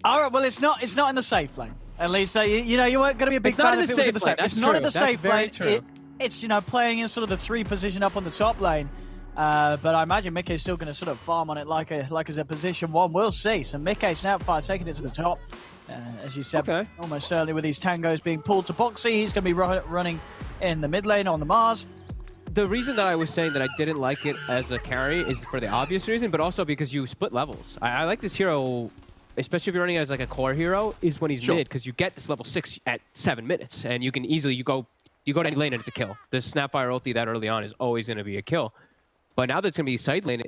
All right, well, it's not in the safe lane. At least, you know, you weren't going to be a big fan if it was in the safe lane. It's not in the safe lane. It's, you know, playing in sort of the 3 position up on the top lane. But I imagine Mickey's still going to sort of farm on it like as a position 1. We'll see. So Mickey Snapfire taking it to the top. As you said, almost certainly with these tangos being pulled to Boxy, he's going to be running in the mid lane on the Mars. The reason that I was saying that I didn't like it as a carry is for the obvious reason, but also because you split levels. I like this hero, especially if you're running it as like a core hero, is when he's mid, because you get this level 6 at 7 minutes, and you can easily, you go to any lane and it's a kill. The Snapfire ulti that early on is always going to be a kill. But now that's going to be side lane,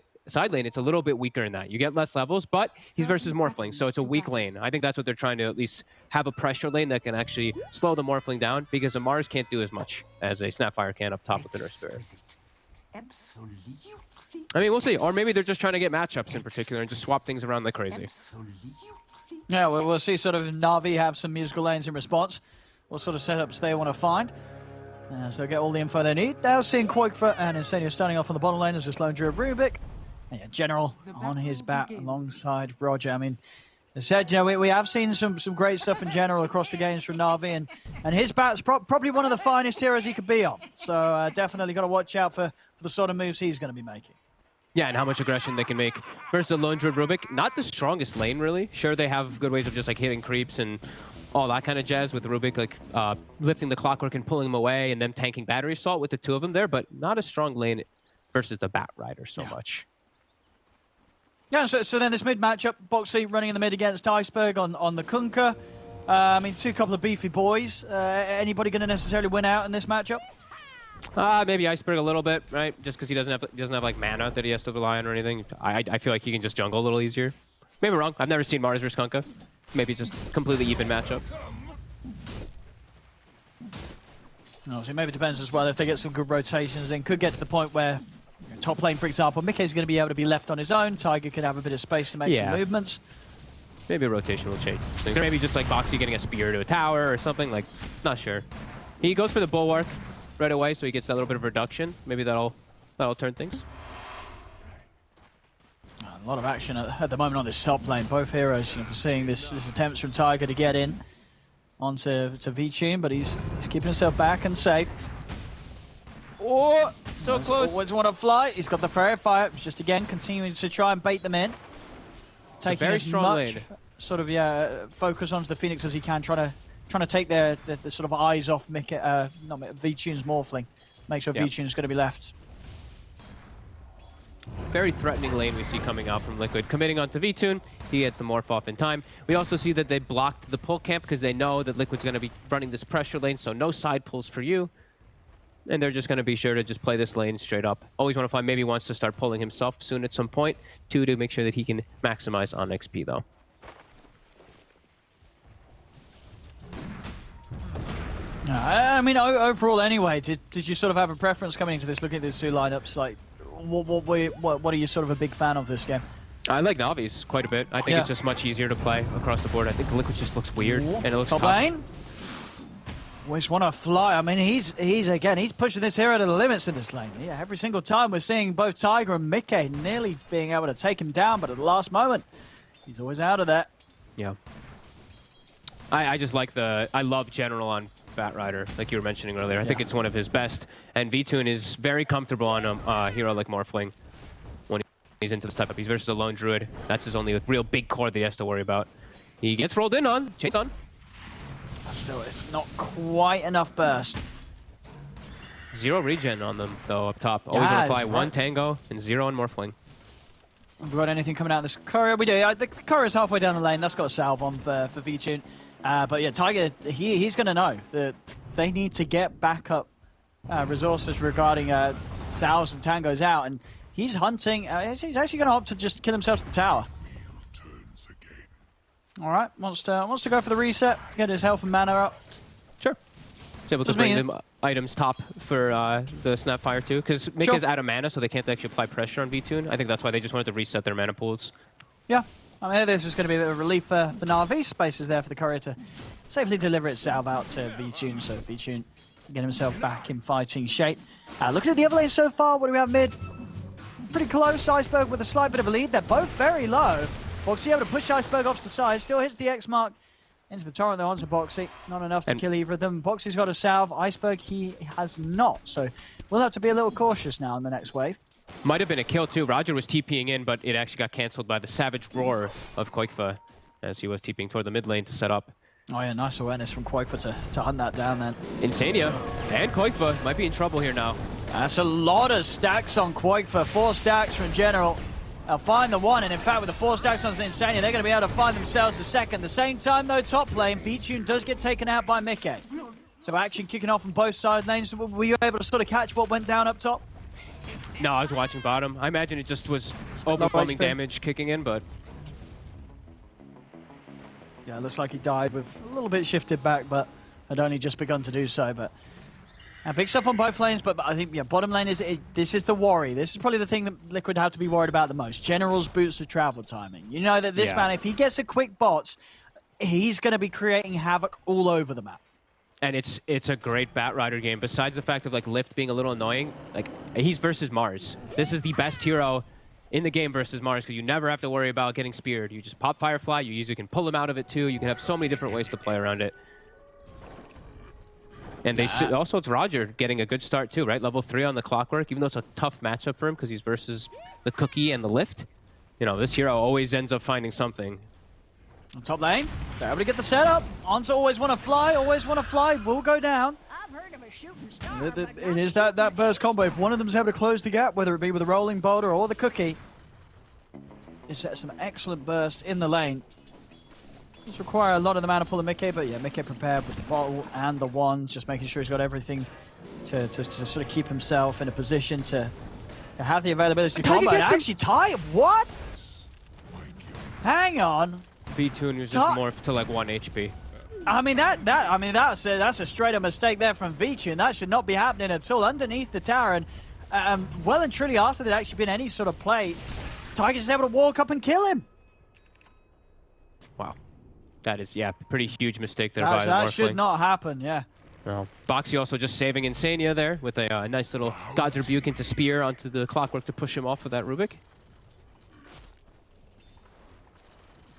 it's a little bit weaker in that. You get less levels, but he's versus Morphling, so it's a weak lane. I think that's what they're trying to at least have a pressure lane that can actually slow the Morphling down, because a Mars can't do as much as a Snapfire can up top with the Nurse Spirit. Absolutely. I mean, we'll see. Or maybe they're just trying to get matchups in particular and just swap things around like crazy. Absolutely. Yeah, we'll see sort of Na'Vi have some musical lanes in response. What sort of setups they want to find. So they'll get all the info they need. Now seeing Quakefoot and Insania starting off on the bottom lane as this lone Druid Rubik. And yeah, General on his bat alongside Roger. I mean, as I said, you know, we have seen some great stuff in general across the games from Na'Vi, and his bat's probably one of the finest heroes he could be on. So definitely got to watch out for the sort of moves he's going to be making. Yeah, and how much aggression they can make versus the lone Druid Rubik. Not the strongest lane, really. Sure, they have good ways of just like hitting creeps and all that kind of jazz with Rubik, like lifting the clockwork and pulling him away, and then tanking battery assault with the 2 of them there, but not a strong lane versus the Bat Rider so much. Yeah, so then this mid matchup, Boxy running in the mid against Iceberg on the Kunkka. I mean, couple of beefy boys. Anybody going to necessarily win out in this matchup? Maybe Iceberg a little bit, right? Just because he doesn't have like mana that he has to rely on or anything. I feel like he can just jungle a little easier. Maybe wrong. I've never seen Mars versus Kunkka. Maybe just completely even matchup. No, so it maybe depends as well if they get some good rotations. Then could get to the point where top lane, for example, Mickey's going to be able to be left on his own. Tiger could have a bit of space to make some movements. Maybe a rotation will change things. Or maybe just like Boxy getting a spear to a tower or something. Like, not sure. He goes for the bulwark right away, so he gets that little bit of reduction. Maybe that'll turn things. A lot of action at the moment on this top lane. Both heroes, you know, seeing this attempts from Tiger to get in onto V-Tune, but he's keeping himself back and safe. Oh, so close. Always want to fly. He's got the Fairy Fire. Just again continuing to try and bait them in. Taking as much sort of focus onto the Phoenix as he can, trying to take the sort of eyes off V-Tune's Morphling. Make sure V-Tune's going to be left. Very threatening lane we see coming out from Liquid. Committing onto V-Tune, he gets the morph off in time. We also see that they blocked the pull camp because they know that Liquid's going to be running this pressure lane, so no side pulls for you. And they're just going to be sure to just play this lane straight up. Always want to find, maybe wants to start pulling himself soon at some point, to make sure that he can maximize on XP though. I mean, overall anyway, did you sort of have a preference coming into this, looking at these 2 lineups? Like, what are you sort of a big fan of this game? I like Navi's quite a bit. I think it's just much easier to play across the board. I think Liquid just looks weird and it looks tough. Lane. Always want to fly. I mean, he's pushing this hero to the limits in this lane. Yeah, every single time we're seeing both Tiger and Mickey nearly being able to take him down, but at the last moment, he's always out of that. Yeah. I just like I love General on Bat Rider, like you were mentioning earlier. I think it's one of his best, and V-Tune is very comfortable on a hero like Morphling when he's into this type of. He's versus a lone Druid. That's his only real big core that he has to worry about. He gets rolled in on, chains on. Still, it's not quite enough burst. 0 regen on them, though, up top. Always want to fly 1 Tango and 0 on Morphling. Have we got anything coming out of this courier? We do. The courier's halfway down the lane. That's got a salve on for V-Tune. But yeah, Tiger, he's going to know that they need to get backup resources regarding salves and tangos out. And he's hunting. He's actually going to opt to just kill himself to the tower. All right, wants to go for the reset, get his health and mana up. Sure. He's able to bring them items top for the Snapfire too, because Mick is out of mana, so they can't actually apply pressure on V-Tune. I think that's why they just wanted to reset their mana pools. Yeah, I mean, this is going to be a relief for Na'Vi. Space is there for the courier to safely deliver its salve out to V-Tune, so V-Tune can get himself back in fighting shape. Looking at the other lane so far, what do we have mid? Pretty close, Iceberg with a slight bit of a lead. They're both very low. Boxy able to push Iceberg off to the side, still hits the X mark into the torrent there onto Boxy. Not enough to kill either of them. Boxy's got a salve, Iceberg he has not, so we'll have to be a little cautious now in the next wave. Might have been a kill too. Roger was TPing in, but it actually got cancelled by the savage roar of Koikfa as he was TPing toward the mid lane to set up. Oh yeah, nice awareness from Koikfa to hunt that down then. Insania and Koikfa might be in trouble here now. That's a lot of stacks on Koikfa. 4 stacks from General. They'll find the one, and in fact with the 4 stacks on Insania, they're going to be able to find themselves the second. The same time though, top lane, Vincere does get taken out by Mickey. So action kicking off on both side lanes. Were you able to sort of catch what went down up top? No, I was watching bottom. I imagine it just was overwhelming damage kicking in, but... Yeah, it looks like he died with a little bit shifted back, but had only just begun to do so. But big stuff on both lanes, but I think, yeah, bottom lane this is the worry. This is probably the thing that Liquid have to be worried about the most. General's boots of travel timing. You know that this man, if he gets a quick bots, he's going to be creating havoc all over the map. And it's a great Batrider game. Besides the fact of like Lift being a little annoying, like he's versus Mars. This is the best hero in the game versus Mars because you never have to worry about getting speared. You just pop Firefly. You usually can pull him out of it too. You can have so many different ways to play around it. And also it's Roger getting a good start too, right? Level 3 on the Clockwork, even though it's a tough matchup for him because he's versus the Cookie and the Lift. You know, this hero always ends up finding something. On top lane, they're able to get the setup. Onto always want to fly, will go down. I've heard of a shooting star. It is that burst combo. If one of them's able to close the gap, whether it be with a rolling boulder or the Cookie, it sets some excellent burst in the lane. Does require a lot of the mana pull of Mickey, but yeah, Mickey prepared with the bottle and the wands, just making sure he's got everything to sort of keep himself in a position to have the availability to combo. And actually tie it. What? Hang on. V-Tune was just morphed to like 1 HP. I mean that's a straight up mistake there from Vincere, and that should not be happening at all. Underneath the tower, and well and truly after there'd actually been any sort of play, Tiger's is able to walk up and kill him. Wow. That is, yeah, pretty huge mistake there by the That should not happen, yeah. No. Boxy also just saving Insania there with a nice little God's Rebuke into Spear onto the Clockwork to push him off with that Rubik.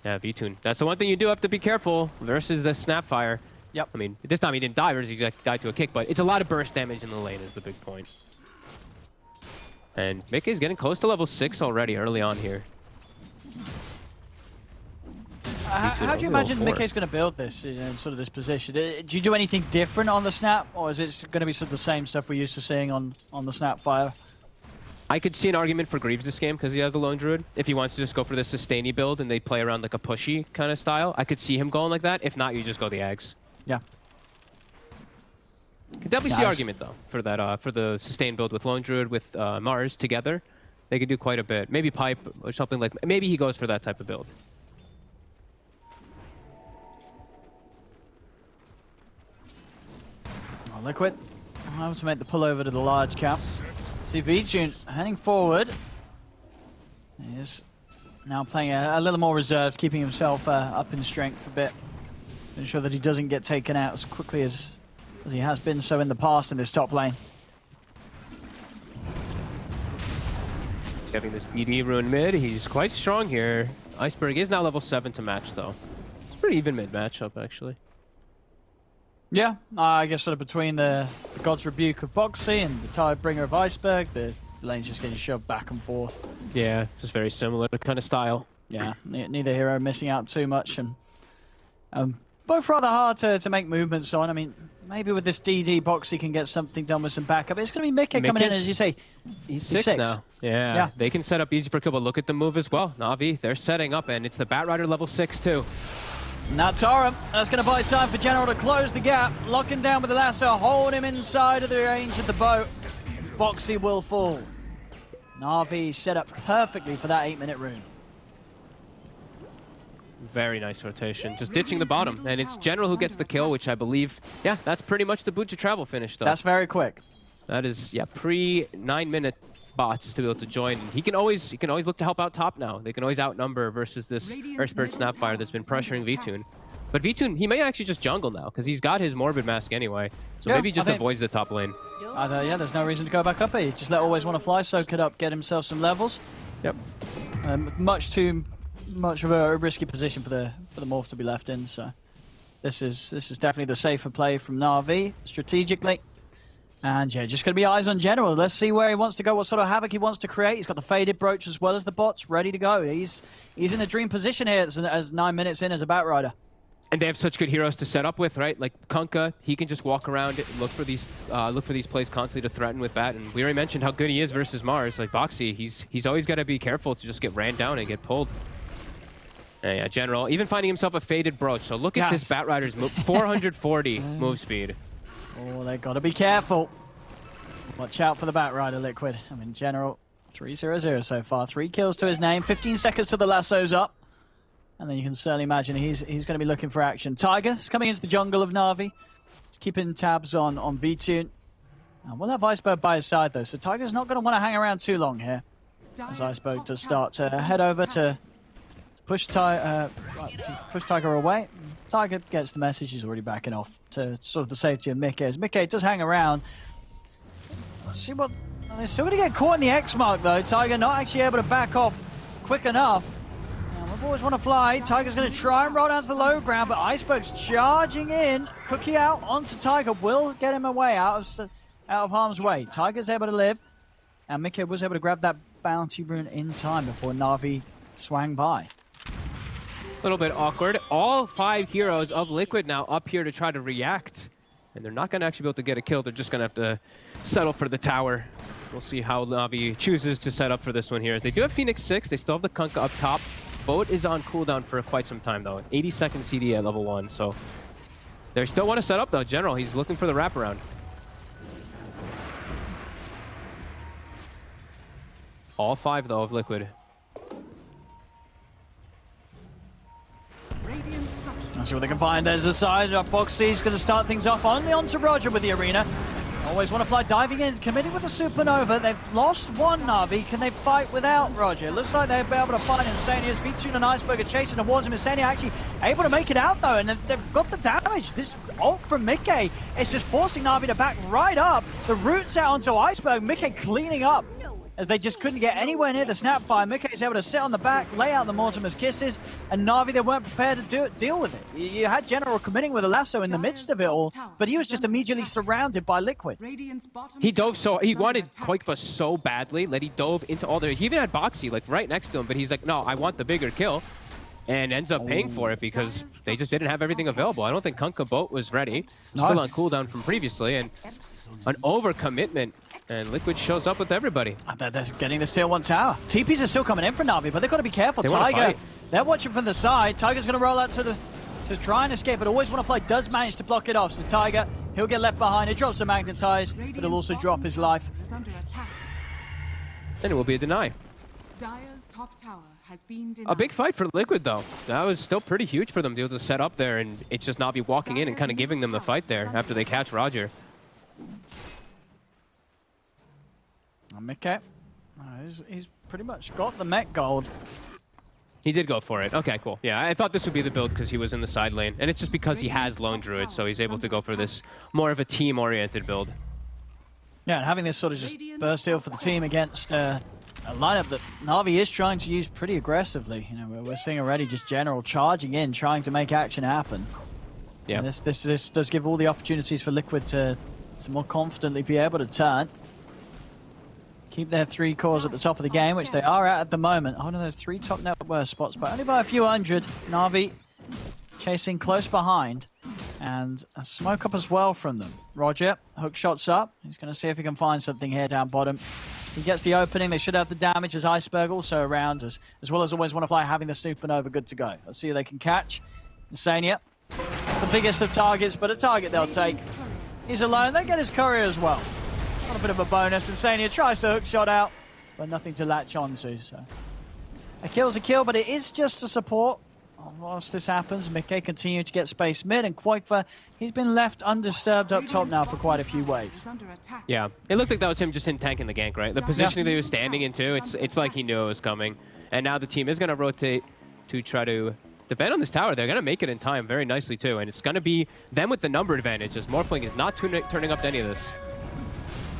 Yeah, V-Tune. That's the one thing you do have to be careful versus the Snapfire. Yep. I mean, this time he didn't die versus he died to a kick, but it's a lot of burst damage in the lane is the big point. And Mickey's getting close to level 6 already early on here. How do you imagine Mickey's going to build this in sort of this position? Do you do anything different on the Snap, or is it going to be sort of the same stuff we're used to seeing on the Snapfire? I could see an argument for Greaves this game because he has a Lone Druid. If he wants to just go for the sustainy build and they play around like a pushy kind of style, I could see him going like that. If not, you just go the Ags. Yeah. Could definitely see argument though for that for the sustain build with Lone Druid with Mars together. They could do quite a bit. Maybe Pipe or something like. Maybe he goes for that type of build. Oh, Liquid, I'll have to make the pull over to the large cap. See V-Tune heading forward. He is now playing a little more reserved, keeping himself up in strength a bit. Ensure that he doesn't get taken out as quickly as he has been so in the past in this top lane. Having this DD ruin mid, he's quite strong here. Iceberg is now level 7 to match though. It's a pretty even mid matchup actually. Yeah, I guess sort of between the God's Rebuke of Boxy and the Tidebringer of Iceberg, the lane's just getting shoved back and forth. Yeah, just very similar kind of style. Yeah, neither hero missing out too much, and both rather hard to make movements on. I mean, maybe with this DD, Boxy can get something done with some backup. It's going to be Mickey coming in, as you say. He's 6 now. Yeah, they can set up easy for kill, but look at the move as well. Na'Vi, they're setting up, and it's the Batrider level 6 too. Natara, that's going to buy time for General to close the gap. Locking down with the lasso, hold him inside of the range of the boat. Boxy will fall. Na'Vi set up perfectly for that 8-minute rune. Very nice rotation. Just ditching the bottom. And it's General who gets the kill, which I believe, yeah, that's pretty much the boot to travel finish though. That's very quick. That is, yeah, pre-9-minute bots to be able to join. He can always look to help out top now. They can always outnumber versus this Earthspirit Snapfire that's been pressuring V-Tune. But V-Tune, he may actually just jungle now because he's got his Morbid Mask anyway. So maybe he just avoids the top lane. Yeah, there's no reason to go back up here. Just let Always Want to Fly, soak it up, get himself some levels. Yep. Much to much of a risky position for the Morph to be left in. So this is definitely the safer play from Na'Vi strategically. And yeah, just going to be eyes on General. Let's see where he wants to go, what sort of havoc he wants to create. He's got the faded brooch as well as the bots ready to go. He's in a dream position here as 9 minutes in as a Batrider. And they have such good heroes to set up with, right? Like Kunkka, he can just walk around, look for these plays constantly to threaten with Bat. And we already mentioned how good he is versus Mars. Like Boxy, he's always got to be careful to just get ran down and get pulled. And yeah, General, even finding himself a faded brooch. So look at this Batrider's move, 440 move speed. Oh, they got to be careful. Watch out for the Batrider, Liquid. I mean, General 3-0-0 so far. 3 kills to his name. 15 seconds to the lasso's up. And then you can certainly imagine he's going to be looking for action. Tiger is coming into the jungle of Na'Vi. He's keeping tabs on Vtune. And we'll have Iceberg by his side, though. So Tiger's not going to want to hang around too long here. As Iceberg does start to head over to push Tiger away. Tiger gets the message. He's already backing off to sort of the safety of Mickey. As Mickey does hang around. See what... They're still going to get caught in the X mark, though. Tiger not actually able to back off quick enough. Always want to fly. Tiger's going to try and roll down to the low ground, but Iceberg's charging in. Cookie out onto Tiger will get him away out of harm's way. Tiger's able to live, and Mickey was able to grab that bounty rune in time before Na'Vi swang by. A little bit awkward. All 5 heroes of Liquid now up here to try to react. And they're not going to actually be able to get a kill. They're just going to have to settle for the tower. We'll see how Na'Vi chooses to set up for this one here. They do have Phoenix 6. They still have the Kunkka up top. Boat is on cooldown for quite some time, though. 80-second CD at level 1, so they still want to set up, though. General, he's looking for the wraparound. All 5, though, of Liquid. Let's see what they can find. There's the side. Boxy's going to start things off only onto Roger with the arena. Always want to fly, diving in, committed with the supernova. They've lost one Na'Vi. Can they fight without Roger? Looks like they'll be able to find Insania's Vtune and Iceberg are chasing towards him. Insania actually able to make it out, though, and they've got the damage. This ult from Mickey is just forcing Na'Vi to back right up. The roots out onto Iceberg. Mickey cleaning up as they just couldn't get anywhere near the Snapfire. Mickey is able to sit on the back, lay out the Mortimer's kisses, and Na'Vi, they weren't prepared to deal with it. You had General committing with a lasso in the midst of it all, but he was just immediately surrounded by Liquid. He dove he wanted Koikva so badly that he dove into all the... He even had Boxy, like, right next to him, but he's like, no, I want the bigger kill. And ends up paying for it because they just didn't have everything available. I don't think Kunkka boat was ready. Still on cooldown from previously, and an overcommitment. And Liquid shows up with everybody. They're getting this tier 1 tower. TPs are still coming in for Na'Vi, but they've got to be careful. Tiger, they're watching from the side. Tiger's going to roll out to try and escape, but Always Want to Fly does manage to block it off. So Tiger, he'll get left behind. He drops the Magnetize, but he'll also drop his life. Then it will be a deny. Dire's top tower has been denied. A big fight for Liquid, though. That was still pretty huge for them to be able to set up there, and it's just Na'Vi walking in and kind of giving them the fight there after they catch Roger. Mickey, he's pretty much got the mech gold. He did go for it. Okay, cool. Yeah, I thought this would be the build because he was in the side lane, and it's just because he has Lone Druid, so he's able to go for this more of a team-oriented build. Yeah, and having this sort of just burst heal for the team against a lineup that Na'Vi is trying to use pretty aggressively. You know, we're seeing already just General charging in, trying to make action happen. Yeah, and this does give all the opportunities for Liquid to more confidently be able to turn. Keep their 3 cores at the top of the game, which they are at the moment. One of those 3 top net worth spots, but only by a few hundred. Na'Vi chasing close behind, and a smoke up as well from them. Roger, hook shots up. He's going to see if he can find something here down bottom. He gets the opening. They should have the damage as Iceberg also around us, as well as Always Want to Fly having the supernova good to go. Let's see if they can catch Insania. The biggest of targets, but a target they'll take. He's alone. They get his courier as well. Got a bit of a bonus. Insania tries to hook shot out, but nothing to latch onto. So a kill's a kill, but it is just a support. Whilst this happens, Mickey continued to get space mid, and Koikva, he's been left undisturbed up top now for quite a few waves. Yeah, it looked like that was him just in tanking the gank, right? The positioning that he was standing into, it's like he knew it was coming. And now the team is going to rotate to try to defend on this tower. They're going to make it in time very nicely too, and it's going to be them with the number advantage, as Morphling is not turning up to any of this.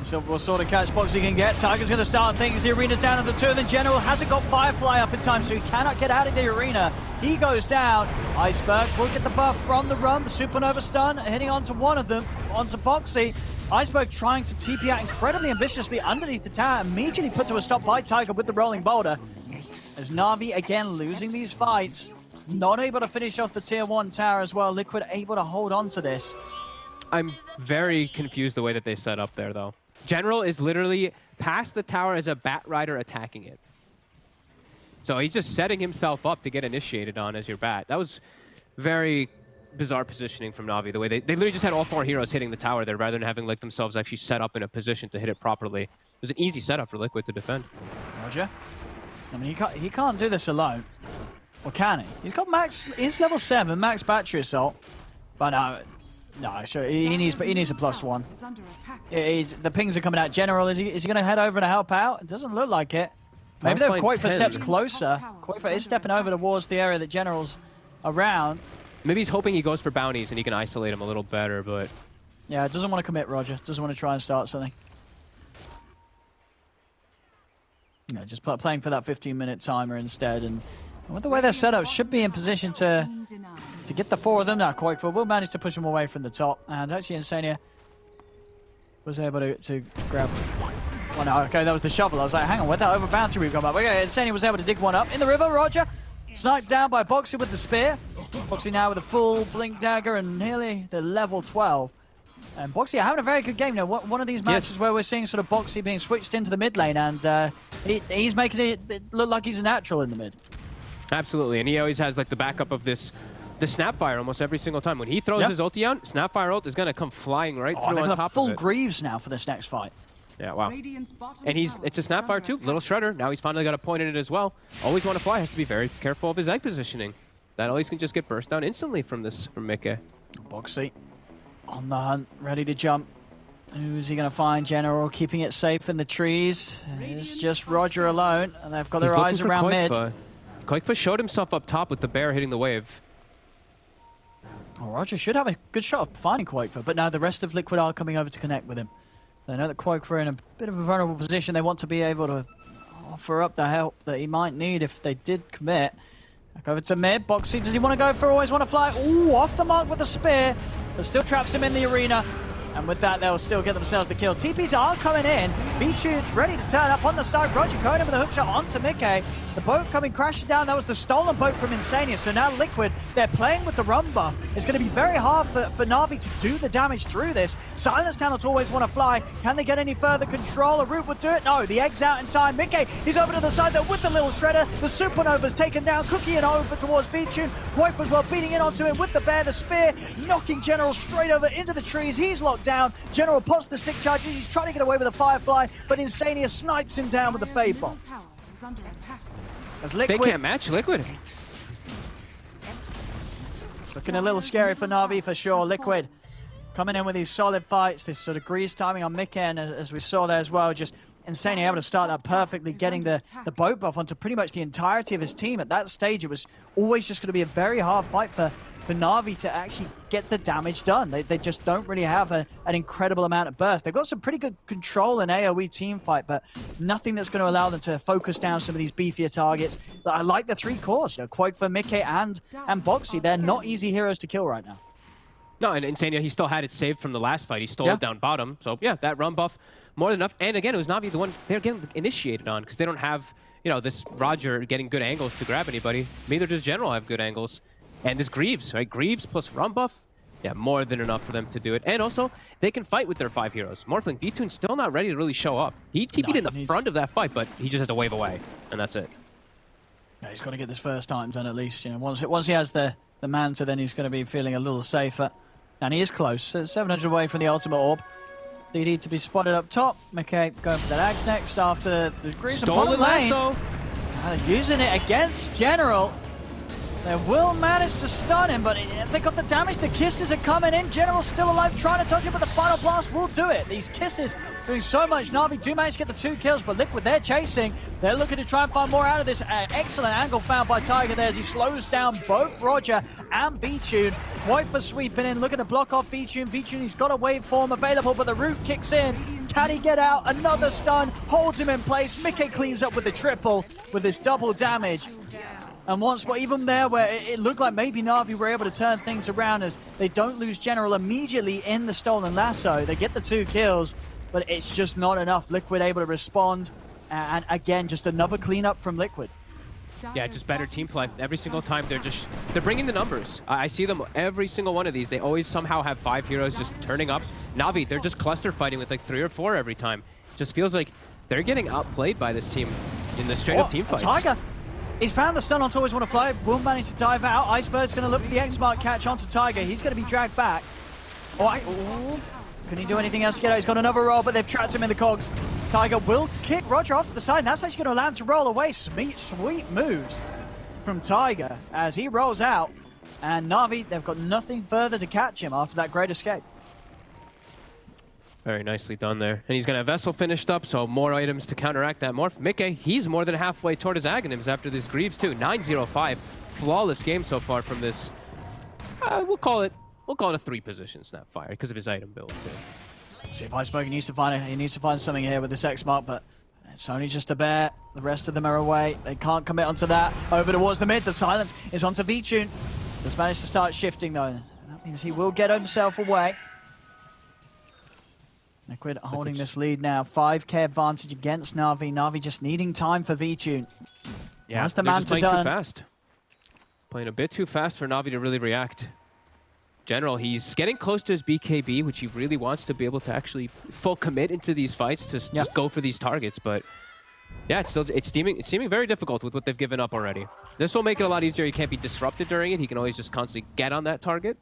So we'll sort of catch Boxy can get. Tiger's going to start things. The arena's down to the 2, and then General hasn't got Firefly up in time, so he cannot get out of the arena. He goes down. Iceberg will get the buff from the run. The Supernova stun hitting onto one of them, onto Boxy. Iceberg trying to TP out incredibly ambitiously underneath the tower, immediately put to a stop by Tiger with the rolling boulder. As Na'Vi again losing these fights, not able to finish off the tier 1 tower as well. Liquid able to hold on to this. I'm very confused the way that they set up there, though. General is literally past the tower as a Bat Rider attacking it. So he's just setting himself up to get initiated on as your Bat. That was very bizarre positioning from Na'Vi. The way they literally just had all 4 heroes hitting the tower there rather than having like themselves actually set up in a position to hit it properly. It was an easy setup for Liquid to defend. Roger. I mean, he can't do this alone. Or can he? He's got max, he's level 7, max battery assault. But no, sure, he needs a +1. Yeah, the pings are coming out. General, is he going to head over to help out? It doesn't look like it. Maybe they've Koifa steps closer. Koifa is stepping over towards the area that General's around. Maybe he's hoping he goes for bounties and he can isolate him a little better, but... Yeah, doesn't want to commit, Roger. Doesn't want to try and start something. Yeah, just playing for that 15-minute timer instead. And with the way they're set up, should be in position to get the 4 of them. Now, Koifa will manage to push them away from the top. And actually, Insania was able to grab one. Well, no, okay, that was the shovel. I was like, hang on, where'd that over bounty route come up? Okay, Insania was able to dig one up in the river. Roger sniped down by Boxy with the spear. Boxy now with a full blink dagger and nearly the level 12. And Boxy having a very good game now. One of these matches where we're seeing sort of Boxy being switched into the mid lane, and he's making it look like he's a natural in the mid. Absolutely, and he always has like the backup of the Snapfire almost every single time. When he throws his ulti out, Snapfire ult is going to come flying right through on top of it. Full Greaves now for this next fight. Yeah, wow. And it's a Snapfire too, little Shredder. Now he's finally got a point in it as well. Always want to fly, has to be very careful of his egg positioning. That always can just get burst down instantly from Mickey. Boxy on the hunt, ready to jump. Who's he going to find? General keeping it safe in the trees. It's just Roger alone, and they've got their eyes around mid. Koifa showed himself up top with the bear hitting the wave. Well, Roger should have a good shot of finding Koifa, but now the rest of Liquid are coming over to connect with him. They know that Koifa are in a bit of a vulnerable position. They want to be able to offer up the help that he might need if they did commit. Back over to mid. Boxy, does he want to go for always want to fly? Ooh, off the mark with the spear, but still traps him in the arena. And with that, they'll still get themselves the kill. TPs are coming in. B-Tune's ready to turn up on the side. Roger going in with a hook shot onto Mickey. The boat coming crashing down. That was the stolen boat from Insania. So now Liquid, they're playing with the run buff. It's going to be very hard for Na'Vi to do the damage through this. Silence Talents always want to fly. Can they get any further control? A root would do it. No, the egg's out in time. Mickey, he's over to the side there with the little shredder. The Supernova's taken down. Cookie and over towards B-Tune. Wipe as well, beating in onto him with the bear. The spear, knocking General straight over into the trees. He's locked down. General pops the stick charges. He's trying to get away with a Firefly, but Insania snipes him down with the Fade Bomb. They can't match Liquid. Looking a little scary for Na'Vi for sure. Liquid coming in with these solid fights. This sort of grease timing on Micken, as we saw there as well. Just Insania able to start that perfectly, getting the boat buff onto pretty much the entirety of his team. At that stage, it was always just going to be a very hard fight for Na'Vi to actually get the damage done. They just don't really have an incredible amount of burst. They've got some pretty good control in AoE team fight, but nothing that's going to allow them to focus down some of these beefier targets. But I like the 3 cores, Koifa, Mickey, and Boxy. They're not easy heroes to kill right now. No, and Insania, he still had it saved from the last fight. He stole it down bottom. So yeah, that run buff, more than enough. And again, it was Na'Vi the one they're getting initiated on, because they don't have, this Roger getting good angles to grab anybody. Neither does General have good angles. And this Greaves, right? Greaves plus run buff, yeah, more than enough for them to do it. And also, they can fight with their 5 heroes. Morphling, V-Tune's still not ready to really show up. He TP'd in the front of that fight, but he just has to wave away, and that's it. Yeah, he's got to get this first time done at least. Once he has the Manta, then he's going to be feeling a little safer. And he is close. 700 away from the ultimate orb. DD to be spotted up top. McKay going for that axe next after the Greaves. Stolen lasso. Using it against General. They will manage to stun him, but they got the damage. The kisses are coming in. General's still alive, trying to dodge it, but the final blast will do it. These kisses doing so much. Na'Vi do manage to get the 2 kills, but Liquid, they're chasing. They're looking to try and find more out of this. Excellent angle found by Tiger there as he slows down both Roger and V-Tune. Quite for sweeping in, looking to block off V-Tune. V-Tune, he's got a waveform available, but the root kicks in. Can he get out? Another stun, holds him in place. Mickey cleans up with the triple, with his double damage. And once more, even there where it looked like maybe Na'Vi were able to turn things around as they don't lose General immediately in the stolen lasso. They get the 2 kills, but it's just not enough. Liquid able to respond. And again, just another cleanup from Liquid. Yeah, just better team play. Every single time they're bringing the numbers. I see them every single one of these. They always somehow have 5 heroes just turning up. Na'Vi, they're just cluster fighting with like 3 or 4 every time. Just feels like they're getting outplayed by this team in the straight up team fights. Tiger, he's found the stun onto Always Wanna Fly. Will manage to dive out. Iceberg's going to look for the X-Mark catch onto Tiger. He's going to be dragged back. Can he do anything else to get out? He's got another roll, but they've trapped him in the cogs. Tiger will kick Roger off to the side, and that's actually going to allow him to roll away. Sweet moves from Tiger as he rolls out. And Na'Vi, they've got nothing further to catch him after that great escape. Very nicely done there. And he's going to have Vessel finished up, so more items to counteract that morph. Mickey, he's more than halfway toward his Aghanims after this Greaves too. 9-0-5. Flawless game so far from this. We'll call it a 3 position Snapfire because of his item build too. See if Iceberg needs to find something here with this X-Mark, but it's only just a bear. The rest of them are away. They can't commit onto that. Over towards the mid. The silence is onto Vincere. Just managed to start shifting though. That means he will get himself away. Liquid holding this lead now. 5k advantage against Na'Vi. Na'Vi just needing time for Vincere. Yeah, that's the they're man just to playing done. too fast. Playing a bit too fast for Na'Vi to really react. General, he's getting close to his BKB, which he really wants to be able to actually full commit into these fights to just go for these targets. But yeah, it's seeming very difficult with what they've given up already. This will make it a lot easier. He can't be disrupted during it. He can always just constantly get on that target.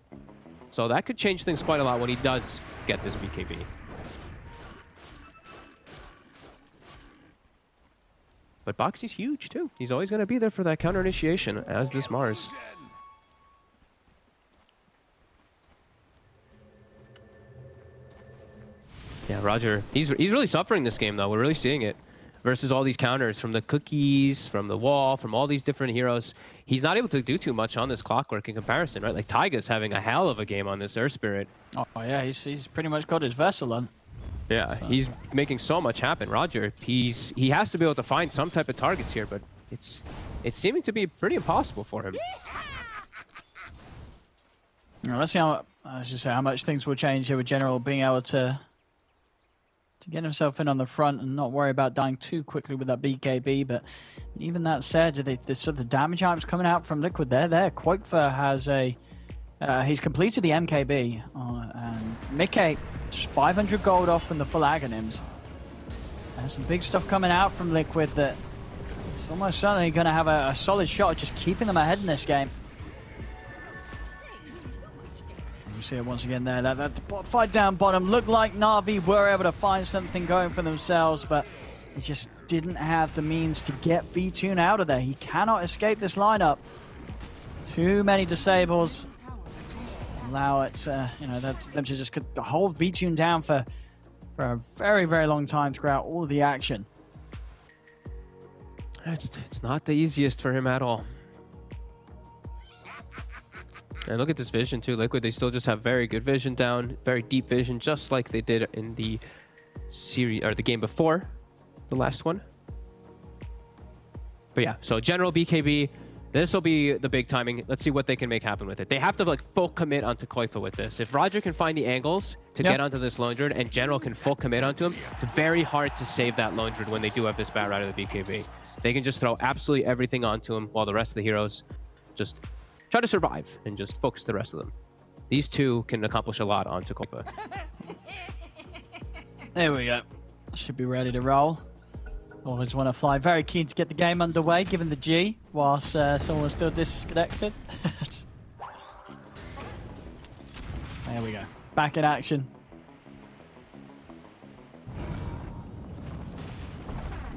So that could change things quite a lot when he does get this BKB. But Boxy's huge too. He's always going to be there for that counter initiation, as this Mars. Yeah, Roger, he's really suffering this game though. We're really seeing it versus all these counters from the cookies, from the wall, from all these different heroes. He's not able to do too much on this Clockwork in comparison, right? Like Taiga's having a hell of a game on this Earth Spirit. Oh yeah, he's pretty much got his Vessel on. Yeah, so he's making so much happen. Roger, he has to be able to find some type of targets here, but it's seeming to be pretty impossible for him. Now, let's see how much things will change here with General being able to get himself in on the front and not worry about dying too quickly with that BKB. But even that said, the damage items coming out from Liquid there. Quoikfer has he's completed the MKB, and Mickey just 500 gold off from the full Aghanims. There's some big stuff coming out from Liquid that it's almost certainly going to have a solid shot at just keeping them ahead in this game. You see it once again there. That fight down bottom looked like Na'Vi were able to find something going for themselves, but they just didn't have the means to get V-Tune out of there. He cannot escape this lineup. Too many disables. Allow it, that's them to just hold V-Tune down for a very, very long time throughout all of the action. It's not the easiest for him at all. And look at this vision too. Liquid, they still just have very good vision down, very deep vision, just like they did in the series or the game before the last one. But yeah, so general BKB, this will be the big timing. Let's see what they can make happen with it. They have to like full commit onto Koifa with this. If Roger can find the angles to get onto this Lone Druid and General can full commit onto him, it's very hard to save that Lone Druid when they do have this bat right of the BKB. They can just throw absolutely everything onto him while the rest of the heroes just try to survive and just focus the rest of them. These two can accomplish a lot onto Koifa. There we go. Should be ready to roll. Always want to fly. Very keen to get the game underway, given the G, whilst someone was still disconnected. There we go. Back in action.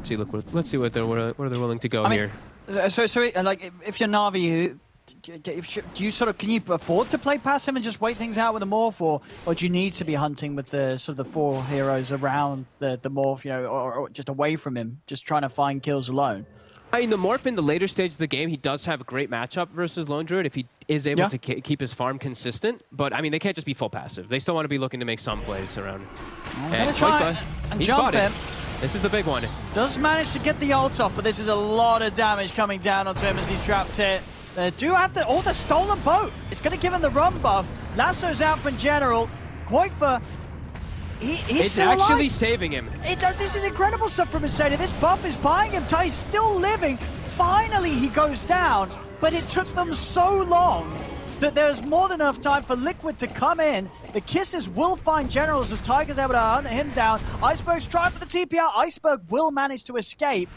Let's see what they're willing to go here. So like, if you're Na'Vi, do you sort of, can you afford to play passive and just wait things out with the morph, or do you need to be hunting with the sort of the 4 heroes around the morph, or just away from him, just trying to find kills alone? I mean, the Morph in the later stage of the game, he does have a great matchup versus Lone Druid if he is able to keep his farm consistent. But, I mean, they can't just be full passive. They still want to be looking to make some plays around. And try and jump him. This is the big one. Does manage to get the ult off, but this is a lot of damage coming down onto him as he's trapped here. They do have the stolen boat. It's going to give him the run buff. Lasso's out from General. Koifa, he's still actually alive. saving him. This is incredible stuff from Vincere. This buff is buying him time. He's still living. Finally, he goes down, but it took them so long that there's more than enough time for Liquid to come in. The Kisses will find Generals as Tiger's able to hunt him down. Iceberg's trying for the TPR. Iceberg will manage to escape.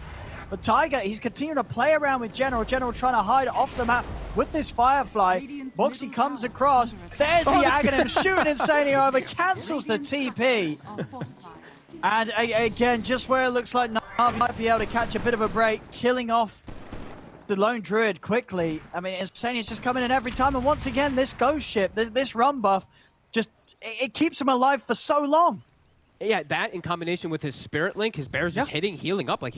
But Tiger, he's continuing to play around with General. General trying to hide off the map with this Firefly. Boxy comes across. There's the Aghanim shooting Insane over, cancels the TP. And again, just where it looks like Na'Vi might be able to catch a bit of a break, killing off the Lone Druid quickly. I mean, Insane is just coming in every time. And once again, this ghost ship, this run buff, just it keeps him alive for so long. Yeah, that in combination with his Spirit Link, his bear's just hitting, healing up. Like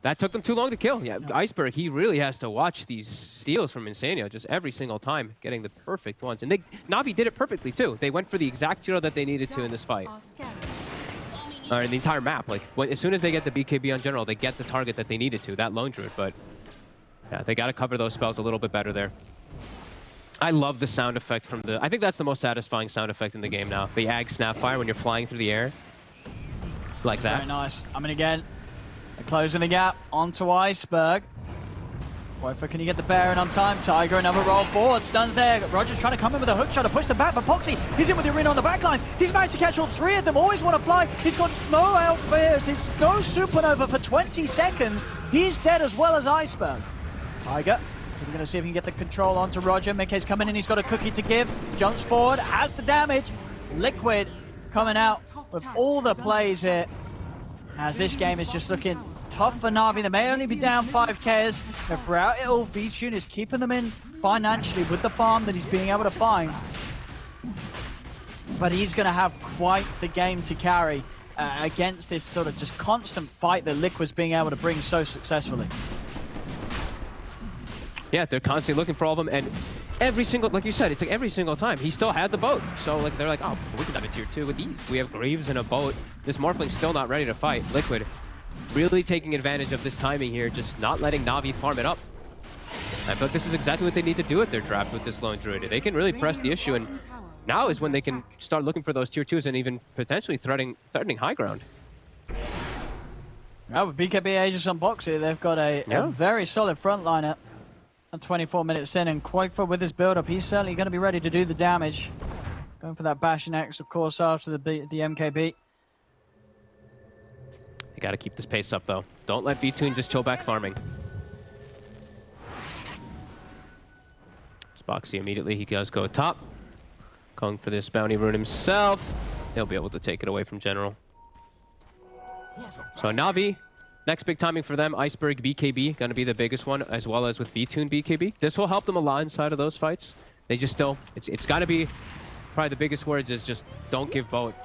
that took them too long to kill. Yeah, Iceberg, he really has to watch these steals from Insania just every single time, getting the perfect ones. And Na'Vi did it perfectly too. They went for the exact hero that they needed to in this fight. Or in the entire map. Like, as soon as they get the BKB on General, they get the target that they needed to, that Lone Druid. But yeah, they got to cover those spells a little bit better there. I love the sound effect from I think that's the most satisfying sound effect in the game now. The Ag Snapfire when you're flying through the air. Like that. Very nice. I mean, again, they're closing the gap onto Iceberg. Koifa, can you get the Baron on time? Tiger, another roll forward. Stuns there. Roger's trying to come in with a hook shot to push them back, but Poxy, he's in with the arena on the backlines. He's managed to catch all three of them. Always want to fly. He's got no outfires. There's no supernova for 20 seconds. He's dead as well as Iceberg. Tiger, so we're going to see if he can get the control onto Roger. Mickey's coming in. He's got a cookie to give. Jumps forward, has the damage. Liquid coming out with all the plays here. As this game is just looking tough for Na'Vi. They may only be down 5Ks, but throughout it all, Vincere is keeping them in financially with the farm that he's being able to find. But he's going to have quite the game to carry against this sort of just constant fight that Liquid's being able to bring so successfully. Yeah, they're constantly looking for all of them, and every single, like you said, it's like every single time he still had the boat. So like they're like, oh, we can have a tier 2 with ease. We have Greaves and a boat. This Morphling's still not ready to fight. Liquid really taking advantage of this timing here, just not letting Na'Vi farm it up. I feel like this is exactly what they need to do at their draft with this Lone Druid. They can really press the issue, and now is when they can start looking for those tier 2s and even potentially threatening high ground. Now with BKB Aegis on Boxy, they've got a very solid frontliner. 24 minutes in, and Koifa with his build-up, he's certainly going to be ready to do the damage. Going for that Bash and X, of course, after the MKB. They got to keep this pace up, though. Don't let V-Tune just chill back farming. Boxy immediately, he does go top. Going for this bounty rune himself. He'll be able to take it away from General. So Na'Vi, next big timing for them, Iceberg BKB, going to be the biggest one, as well as with V-Tune BKB. This will help them a lot inside of those fights. They just still, it's got to be, probably the biggest words is just don't give boat.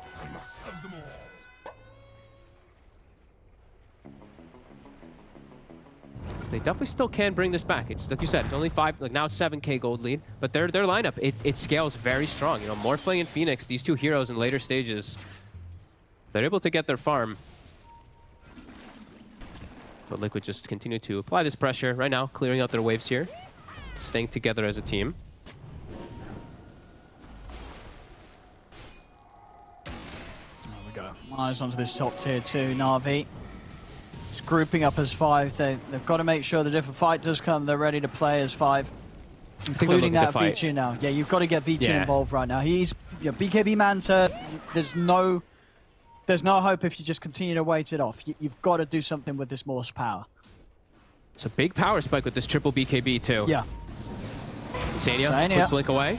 They definitely still can bring this back. It's like you said, it's only 5, like now it's 7K gold lead, but their lineup, it scales very strong. You know, Morphling and Phoenix, these two heroes in later stages, they're able to get their farm. But Liquid just continue to apply this pressure right now, clearing out their waves here, staying together as a team. There we go. Eyes onto this top tier 2, Na'Vi. Just grouping up as 5. They've got to make sure that if a fight does come, they're ready to play as 5. Including that V2 now. Yeah, you've got to get V2 involved right now. He's BKB man, sir. There's no hope if you just continue to wait it off. You've got to do something with this Morse power. It's a big power spike with this triple BKB too. Yeah. Insania, quick blink away.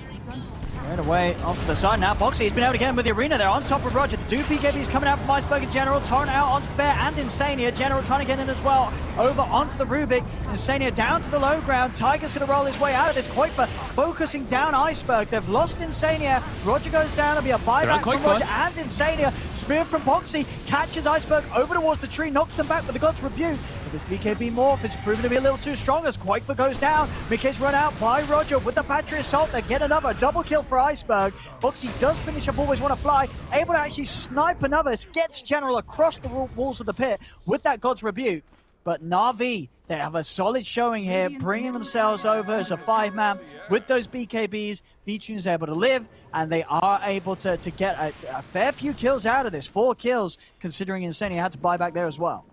Right away off to the side now. Boxy has been able to get him with the arena there on top of Roger. The 2 BKBs coming out from Iceberg and General. Torrent out onto Bear and Insania. General trying to get in as well. Over onto the Rubik. Insania down to the low ground. Tiger's going to roll his way out of this. Koifa focusing down Iceberg. They've lost Insania. Roger goes down. There'll be a buyback from Roger and Insania. Spear from Boxy catches Iceberg over towards the tree. Knocks them back with the God's Rebuke. This BKB morph is proven to be a little too strong as Quakefor goes down. Mickey's run out by Roger with the Battery Assault. They get another double kill for Iceberg. Foxy does finish up Always Want to Fly, able to actually snipe another. Gets General across the walls of the pit with that God's Rebuke. But Na'Vi, they have a solid showing here, bringing themselves over as a 5-man with those BKBs. V-Tune's able to live, and they are able to get a fair few kills out of this. 4 kills, considering Insania had to buy back there as well.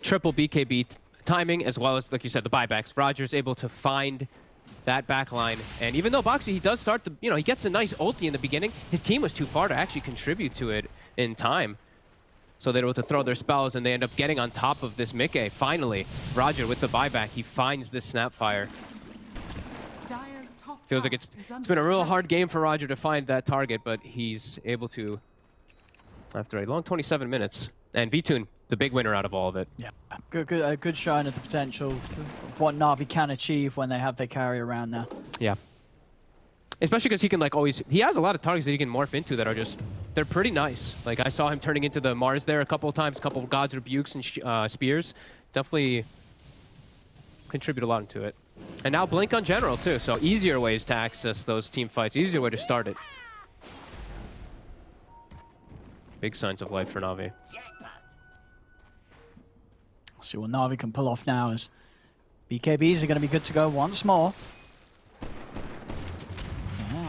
Triple BKB timing, as well as, like you said, the buybacks. Roger's able to find that back line. And even though Boxy, he does start to, he gets a nice ulti in the beginning, his team was too far to actually contribute to it in time. So they're able to throw their spells, and they end up getting on top of this Mickey. Finally, Roger with the buyback, he finds this Snapfire. Feels like it's been a real hard game for Roger to find that target, but he's able to, after a long 27 minutes. And V-Tune, the big winner out of all of it. Yeah, good showing at the potential of what Na'Vi can achieve when they have their carry around now. Yeah. Especially because he can he has a lot of targets that he can morph into that are just, they're pretty nice. Like I saw him turning into the Mars there a couple of times, a couple of God's Rebukes and Spears. Definitely contribute a lot into it. And now Blink on General too, so easier ways to access those team fights, easier way to start it. Big signs of life for Na'Vi. See what Na'Vi can pull off now as BKBs are going to be good to go once more.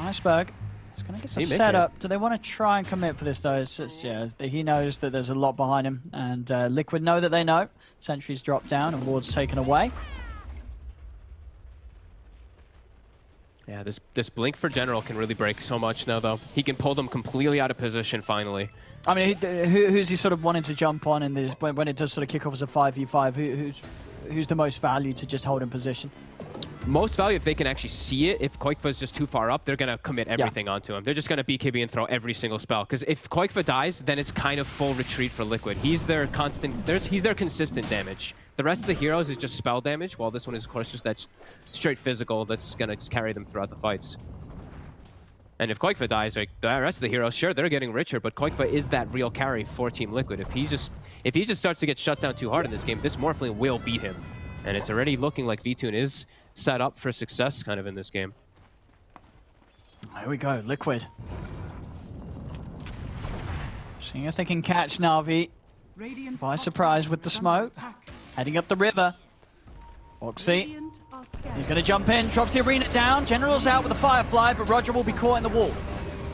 Iceberg is going to get the setup. Do they want to try and commit for this though? Yeah, he knows that there's a lot behind him, and Liquid know that they know. Sentries drop down and wards taken away. Yeah, this Blink for General can really break so much now though. He can pull them completely out of position finally. I mean, who's he sort of wanting to jump on in this when it does sort of kick off as a 5v5? Who's the most value to just hold in position? Most value if they can actually see it. If Quakefor is just too far up, they're going to commit everything onto him. They're just going to BKB and throw every single spell. Because if Quakefor dies, then it's kind of full retreat for Liquid. He's their he's their consistent damage. The rest of the heroes is just spell damage, while this one is, of course, just that straight physical that's going to just carry them throughout the fights. And if Quakefor dies, like the rest of the heroes, sure, they're getting richer, but Quakefor is that real carry for Team Liquid. If he just starts to get shut down too hard in this game, this Morphling will beat him. And it's already looking like V-Tune is set up for success kind of in this game. Here we go, Liquid. Seeing if they can catch Na'Vi by surprise with the smoke. Heading up the river. Foxy, he's going to jump in, drops the arena down. General's out with a Firefly, but Roger will be caught in the wall.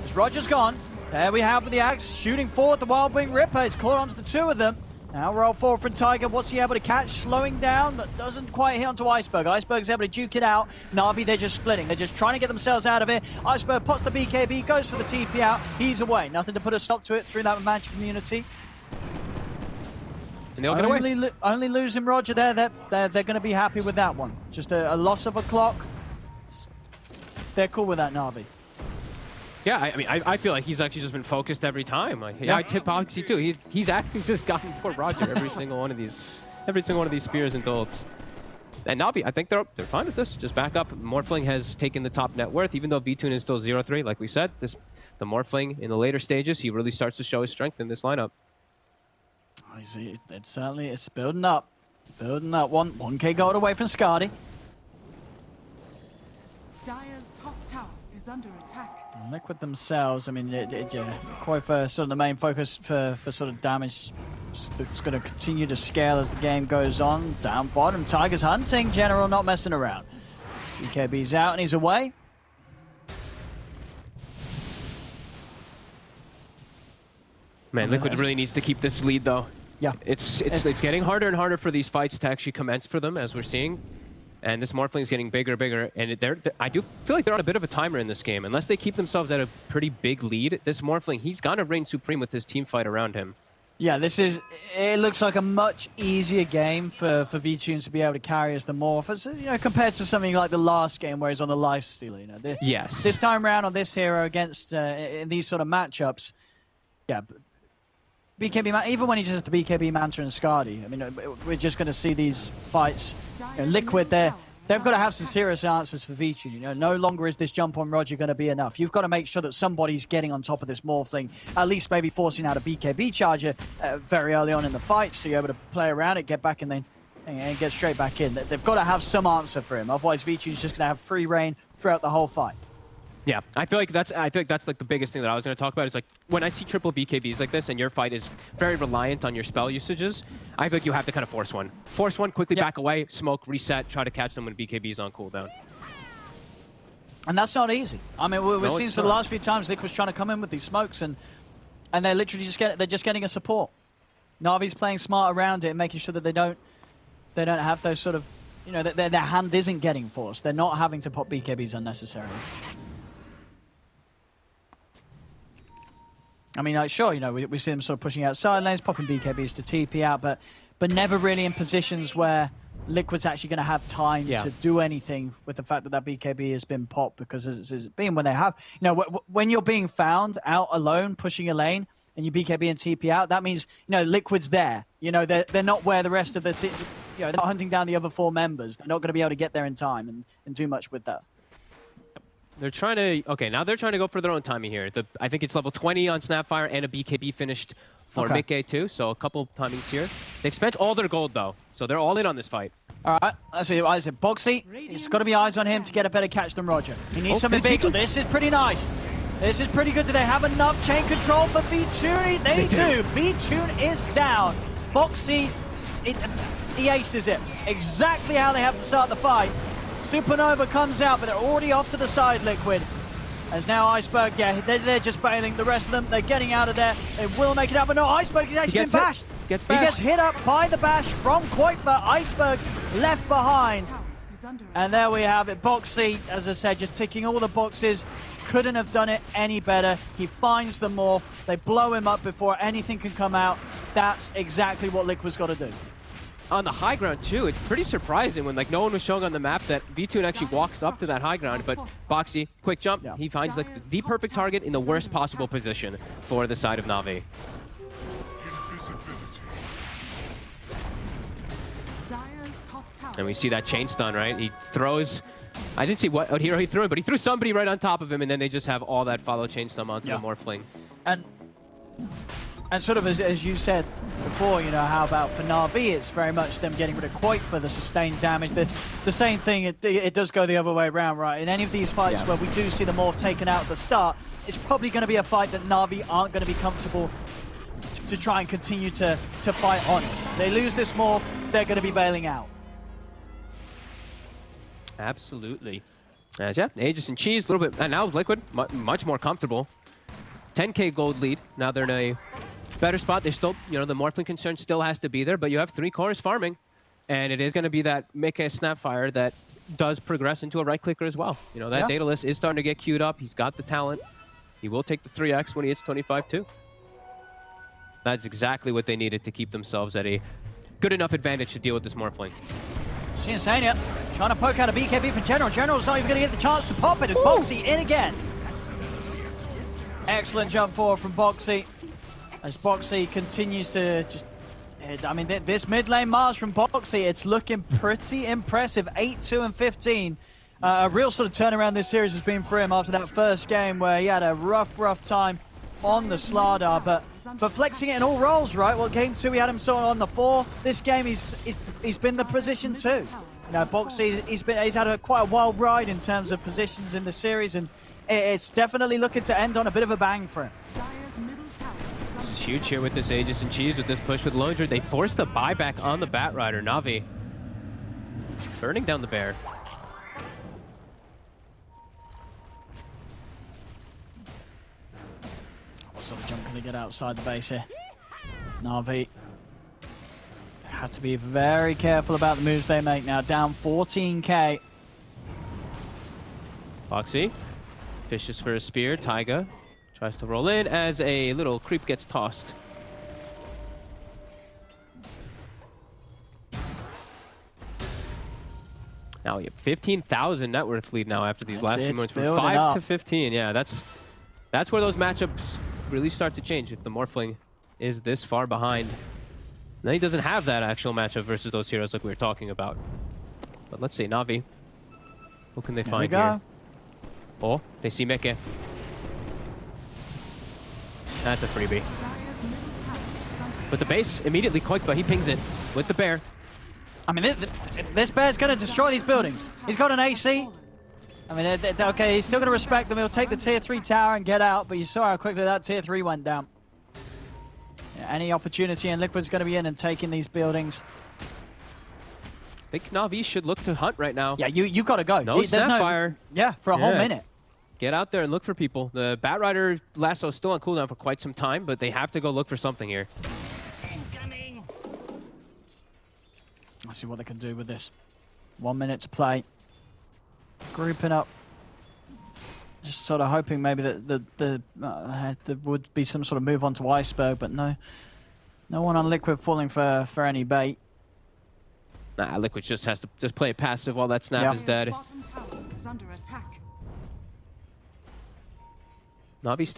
As Roger's gone, there we have with the axe, shooting forward the Wild Wing Ripper. He's caught onto the 2 of them. Now roll forward from Tiger. What's he able to catch? Slowing down, but doesn't quite hit onto Iceberg. Iceberg's able to duke it out. Na'Vi, they're just splitting. They're just trying to get themselves out of it. Iceberg pots the BKB, goes for the TP out. He's away. Nothing to put a stop to it through that magic community. And they'll get away. Only losing Roger there. They're going to be happy with that one. Just a loss of a clock. They're cool with that, Na'Vi. Yeah, I mean, I feel like he's actually just been focused every time. Like, yeah, I tip Boxy too. He's actually just gotten poor Roger every single one of these spears and ults. And Na'Vi, I think they're fine with this. Just back up. Morphling has taken the top net worth, even though V-Tune is still 0-3. Like we said, the Morphling in the later stages, he really starts to show his strength in this lineup. I see. It's building up. Building up. 1K gold away from Skadi. Dire's top tower is under attack. Liquid themselves, I mean, quite for sort of the main focus for sort of damage. It's going to continue to scale as the game goes on. Down bottom, Tiger's hunting. General not messing around. BKB's out and he's away. Man, Liquid really needs to keep this lead though. Yeah. It's getting harder and harder for these fights to actually commence for them, as we're seeing. And this Morphling is getting bigger and bigger. And I do feel like they're on a bit of a timer in this game. Unless they keep themselves at a pretty big lead, this Morphling, he's got to reign supreme with his team fight around him. Yeah, it looks like a much easier game for V-Tune to be able to carry as the Morph, as, compared to something like the last game where he's on the lifestealer. Yes. This time around on this hero against in these sort of matchups, yeah, BKB, even when he's just the BKB Manta and Skadi, I mean, we're just going to see these fights. Liquid, they've got to have some serious answers for V-Tune. No longer is this jump on Roger going to be enough. You've got to make sure that somebody's getting on top of this Morphling, at least maybe forcing out a BKB charger very early on in the fight, so you're able to play around it, get back, and then and get straight back in. They've got to have some answer for him. Otherwise, Vicune's just going to have free reign throughout the whole fight. Yeah, I feel like that's like the biggest thing that I was going to talk about is like when I see triple BKBs like this and your fight is very reliant on your spell usages, I feel like you have to kind of force one. Force one, quickly back away, smoke, reset, try to catch them when BKB is on cooldown. And that's not easy. I mean, we've seen for the last few times Liquid's trying to come in with these smokes and they're literally just getting a support. Na'Vi's playing smart around it and making sure that they don't have those sort of, you know, that their hand isn't getting forced. They're not having to pop BKBs unnecessarily. I mean, like, sure, you know, we see them sort of pushing out side lanes, popping BKBs to TP out, but never really in positions where Liquid's actually going to have time to do anything with the fact that that BKB has been popped, because it's been when they have, you know, when you're being found out alone pushing a lane and you BKB and TP out, that means, you know, Liquid's there. You know, they're not where the rest of the team, you know, they're not hunting down the other 4 members. They're not going to be able to get there in time and do much with that. They're trying to, okay, now they're trying to go for their own timing here. I think it's level 20 on Snapfire and a BKB finished for Mickey too, so a couple timings here. They've spent all their gold though, so they're all in on this fight. All right, let's see. I said Boxy, it's got to be eyes on him to get a better catch than Roger. He needs something big. This is pretty nice. This is pretty good. Do they have enough chain control for Vincere? They do. Vincere is down. Boxy, he aces it. Exactly how they have to start the fight. Supernova comes out, but they're already off to the side, Liquid. As now Iceberg, they're just bailing. The rest of them, they're getting out of there. They will make it up, but no, Iceberg is actually getting bashed. He gets hit up by the bash from Kuiper. Iceberg left behind. And there we have it. Boxy, as I said, just ticking all the boxes. Couldn't have done it any better. He finds the morph. They blow him up before anything can come out. That's exactly what Liquid's got to do. On the high ground too, it's pretty surprising when like no one was showing on the map that V2 actually walks up to that high ground, but Boxy, quick jump, he finds like the perfect target in the worst possible position for the side of Na'Vi. And we see that chain stun, right? He throws, I didn't see what hero he threw it, but he threw somebody right on top of him, and then they just have all that follow chain stun onto the Morphling. And sort of as you said before, you know, how about for Na'Vi, it's very much them getting rid of Quake for the sustained damage. The same thing, it does go the other way around, right? In any of these fights where we do see the morph taken out at the start, it's probably going to be a fight that Na'Vi aren't going to be comfortable to try and continue to fight on. They lose this morph, they're going to be bailing out. Absolutely. As Aegis and Cheese, a little bit, and now Liquid, much more comfortable. 10k gold lead, now they're in a better spot. They still, you know, the Morphling concern still has to be there, but you have 3 cores farming. And it is going to be that Mickey Snapfire that does progress into a right clicker as well. You know, that Daedalus is starting to get queued up. He's got the talent. He will take the 3x when he hits 25 too. That's exactly what they needed to keep themselves at a good enough advantage to deal with this Morphling. See Insania trying to poke out a BKB from General. General's not even going to get the chance to pop it as Boxy in again. Excellent jump forward from Boxy. As Boxy continues to just... I mean, this mid lane Mars from Boxy, it's looking pretty impressive. 8-2 and 15. A real sort of turnaround this series has been for him after that first game where he had a rough time on the Slardar, but flexing it in all roles, right? Well, game 2 we had him sort of on the 4. This game he's been the position 2. You know, Boxy he's had quite a wild ride in terms of positions in the series, and it's definitely looking to end on a bit of a bang for him. This is huge here with this Aegis and Cheese with this push with Longer. They forced the buyback on the Batrider. Na'Vi burning down the bear. What sort of jump can they get outside the base here? Na'Vi have to be very careful about the moves they make now. Down 14k. Boxy fishes for a spear. Taiga tries to roll in as a little creep gets tossed. Now we have 15,000 net worth lead now after these last few moments. From 5 to 15. Yeah, that's where those matchups really start to change if the Morphling is this far behind. Then he doesn't have that actual matchup versus those heroes like we were talking about. But let's see, Na'Vi. What can they find here? Oh, they see Mickey. That's a freebie. But the base immediately Koikva, he pings it with the bear. I mean, this bear's going to destroy these buildings. He's got an AC. I mean, okay, he's still going to respect them. He'll take the tier 3 tower and get out, but you saw how quickly that tier 3 went down. Yeah, any opportunity, and Liquid's going to be in and taking these buildings. I think Na'Vi should look to hunt right now. Yeah, you got to go. No Snapfire. Yeah, for a whole minute. Get out there and look for people. The Batrider lasso is still on cooldown for quite some time, but they have to go look for something here. Incoming. Let's see what they can do with this. 1 minute to play. Grouping up. Just sort of hoping maybe that there would be some sort of move on to Iceberg, but no one on Liquid falling for any bait. Nah, Liquid just has to just play passive while that snap is dead. Bottom tower is under attack. Na'Vi's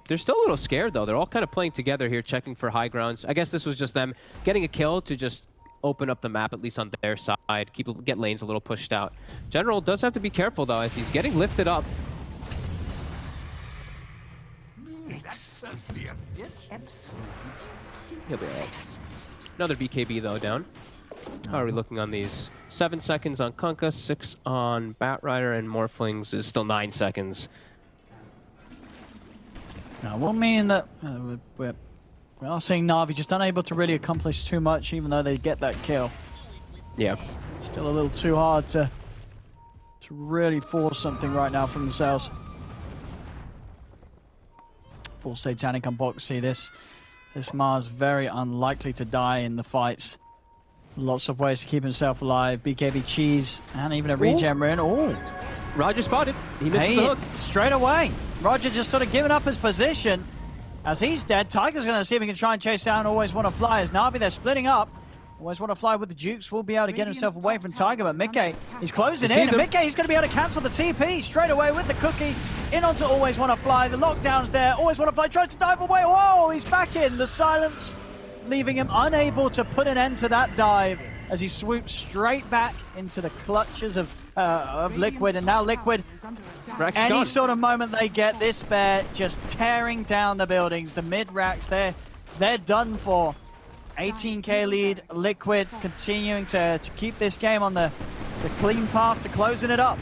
they're still a little scared though. They're all kind of playing together here, checking for high grounds. I guess this was just them getting a kill to just open up the map, at least on their side. Get lanes a little pushed out. General does have to be careful though, as he's getting lifted up. He'll be right. Another BKB though down. How are we looking on these? 7 seconds on Kunkka, 6 on Batrider, and Morphlings is still 9 seconds. Now, what mean that we are seeing Na'Vi just unable to really accomplish too much, even though they get that kill. Yeah. Still a little too hard to really force something right now from themselves. Full Satanic on Boxy. This Mars very unlikely to die in the fights. Lots of ways to keep himself alive. BKB cheese and even a regen in. Oh, Roger spotted. He missed the hook. Straight away. Roger just sort of giving up his position. As he's dead, Tiger's going to see if he can try and chase down Always Want to Fly. As Na'Vi, they're splitting up. Always Want to Fly with the Dukes will be able to get himself away from Tiger, but Mickey, he's closing in, and Mickey, he's going to be able to cancel the TP straight away with the cookie. In onto Always Want to Fly. The lockdown's there. Always Want to Fly tries to dive away. Whoa, he's back in. The silence leaving him unable to put an end to that dive as he swoops straight back into the clutches of Liquid, and now Liquid, any sort of moment they get, this bear just tearing down the buildings. The mid-racks, they're done for. 18k lead, Liquid continuing to keep this game on the clean path to closing it up.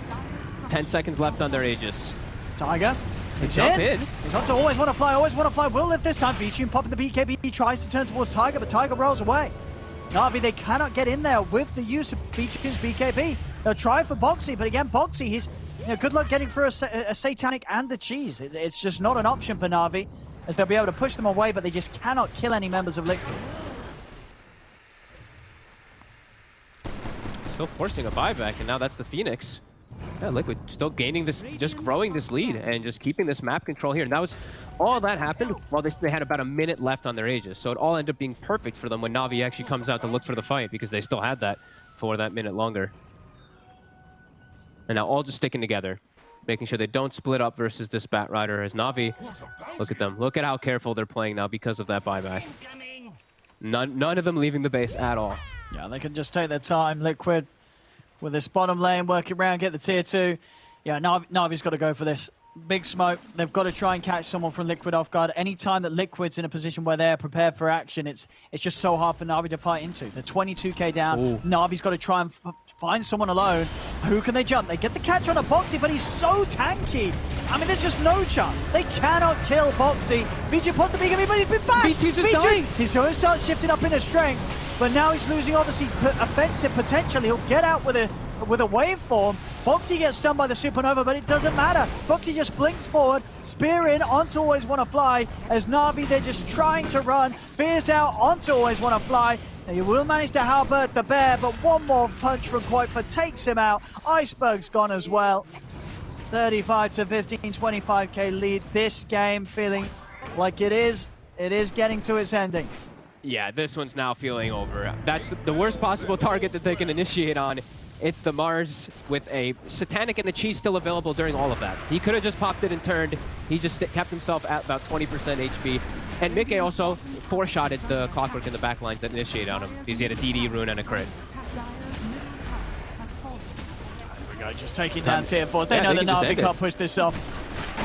10 seconds left on their Aegis. Tiger, he's in. He's on to Always Want to Fly. Always Want to Fly will live this time. Vincere popping the BKB. He tries to turn towards Tiger, but Tiger rolls away. Na'Vi, they cannot get in there with the use of Vincire's BKB. They'll try for Boxy, but again, Boxy, he's good luck getting through a Satanic and the cheese. It's just not an option for Na'Vi, as they'll be able to push them away, but they just cannot kill any members of Liquid. Still forcing a buyback, and now that's the Phoenix. Yeah, Liquid still gaining this, just growing this lead, and just keeping this map control here. And that was all that happened while they had about a minute left on their Aegis. So it all ended up being perfect for them when Na'Vi actually comes out to look for the fight, because they still had that for that minute longer. And now all just sticking together, making sure they don't split up versus this Batrider. As Na'Vi, look at them. Look at how careful they're playing now because of that buyback. None of them leaving the base at all. Yeah, they can just take their time. Liquid with this bottom lane, work it around, get the tier 2. Yeah, Na'Vi's got to go for this. Big smoke. They've got to try and catch someone from Liquid off guard. Anytime that Liquid's in a position where they're prepared for action, it's just so hard for Na'Vi to fight into. They're 22k down. Ooh. Na'Vi's got to try and find someone alone. Who can they jump? They get the catch on a Boxy, but he's so tanky. I mean, there's just no chance. They cannot kill Boxy. Vincere pops the BKB, but he's been bashed. Vincere just dying. He's going to start shifting up into strength, but now he's losing, obviously, offensive potential. He'll get out with a waveform. Boxy gets stunned by the Supernova, but it doesn't matter. Boxy just blinks forward, spear in onto Always Want to Fly, as Na'Vi, they're just trying to run. Fears out onto Always Want to Fly. Now he will manage to halberd the bear, but one more punch from Quoifer takes him out. Iceberg's gone as well. 35 to 15, 25k lead. This game feeling like it is getting to its ending. Yeah, this one's now feeling over. That's the worst possible target that they can initiate on. It's the Mars with a Satanic and a cheese still available during all of that. He could have just popped it and turned. He just kept himself at about 20% HP. And Mickey also four-shotted the Clockwork in the back lines that initiate on him. He had a DD, rune, and a crit. There we go, just taking down tier 4. They know that Na'Vi can't push this off.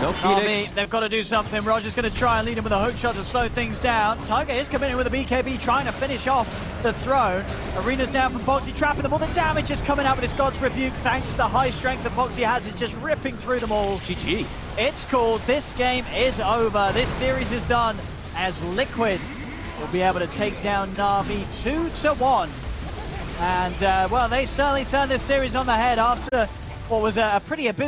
No Phoenix. They've got to do something. Roger's going to try and lead him with a hook shot to slow things down. Tiger is coming in with a BKB, trying to finish off the throne. Arena's down from Boxy, trapping them all. The damage is coming out with his God's Rebuke, thanks to the high strength that Boxy has. It's just ripping through them all. GG. It's called. This game is over. This series is done as Liquid will be able to take down Na'Vi 2-1. And, well, they certainly turned this series on the head after what was a pretty abysmal